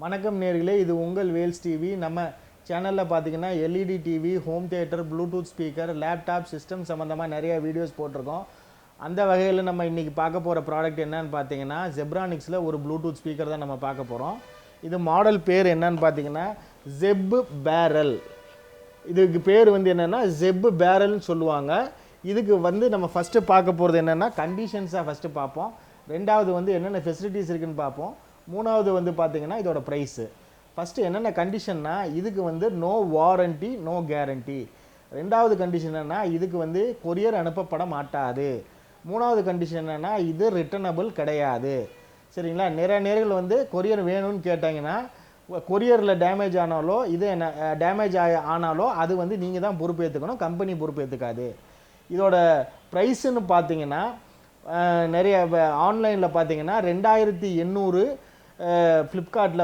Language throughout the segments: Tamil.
வணக்கம் நேர்களே, இது உங்கள் வேல்ஸ் டிவி. நம்ம சேனலில் பார்த்தீங்கன்னா LED TV, home theatre, Bluetooth speaker, laptop system சம்மந்தமாக நிறைய வீடியோஸ் போட்டிருக்கோம். அந்த வகையில் நம்ம இன்றைக்கி பார்க்க போகிற ப்ராடக்ட் என்னன்னு பார்த்தீங்கன்னா ஜெப்ரானிக்ஸில் ஒரு ப்ளூடூத் ஸ்பீக்கர் தான் நம்ம பார்க்க போகிறோம். இது மாடல் பேர் என்னன்னு பார்த்தீங்கன்னா ஜெப் பேரல். இதுக்கு பேர் என்னென்னா ஜெப் பேரல்னு சொல்லுவாங்க. இதுக்கு நம்ம ஃபஸ்ட்டு பார்க்க போகிறது என்னென்னா கண்டிஷன்ஸாக ஃபஸ்ட்டு பார்ப்போம். ரெண்டாவது என்னென்ன ஃபெசிலிட்டிஸ் இருக்குதுன்னு பார்ப்போம். மூணாவது பார்த்தீங்கன்னா இதோட ப்ரைஸு. ஃபஸ்ட்டு என்னென்ன கண்டிஷன்னா இதுக்கு நோ வாரண்ட்டி, நோ கேரண்டி. ரெண்டாவது கண்டிஷன் என்னென்னா இதுக்கு கொரியர் அனுப்பப்பட மாட்டாது. மூணாவது கண்டிஷன் என்னென்னா இது ரிட்டர்னபிள் கிடையாது. சரிங்களா? நிறைய நேர்கள் கொரியர் வேணும்னு கேட்டாங்கன்னா கொரியரில் டேமேஜ் ஆனாலோ டேமேஜ் ஆனாலோ அது நீங்கள் தான் பொறுப்பேற்றுக்கணும், கம்பெனி பொறுப்பேற்றுக்காது. இதோட ப்ரைஸுன்னு பார்த்தீங்கன்னா நிறைய ஆன்லைனில் பார்த்தீங்கன்னா 2800 ஃப்ளிப்கார்ட்டில்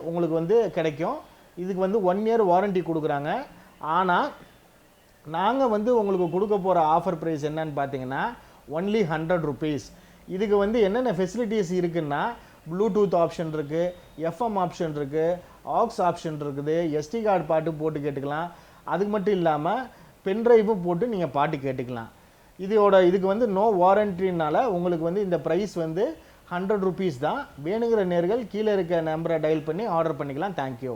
உங்களுக்கு கிடைக்கும். இதுக்கு 1 இயர் வாரண்ட்டி கொடுக்குறாங்க. ஆனால் நாங்கள் உங்களுக்கு கொடுக்க போகிற ஆஃபர் ப்ரைஸ் என்னன்னு பார்த்தீங்கன்னா ஒன்லி 100 ருபீஸ். இதுக்கு என்னென்ன ஃபெசிலிட்டிஸ் இருக்குன்னா ப்ளூடூத் ஆப்ஷன் இருக்குது, எஃப்எம் ஆப்ஷன் இருக்குது, ஆக்ஸ் ஆப்ஷன் இருக்குது, எஸ்டி கார்டு பாட்டு போட்டு கேட்டுக்கலாம். அதுக்கு மட்டும் இல்லாமல் பென்ட்ரைவும் போட்டு நீங்கள் பாட்டு கேட்டுக்கலாம். இதுக்கு நோ வாரண்ட்டினால உங்களுக்கு இந்த ப்ரைஸ் 100 ருபீஸ் தான். வேணுங்கிற நேர்கள் கீழே இருக்க நம்பரை டயல் பண்ணி ஆர்டர் பண்ணிக்கலாம். தேங்க்யூ.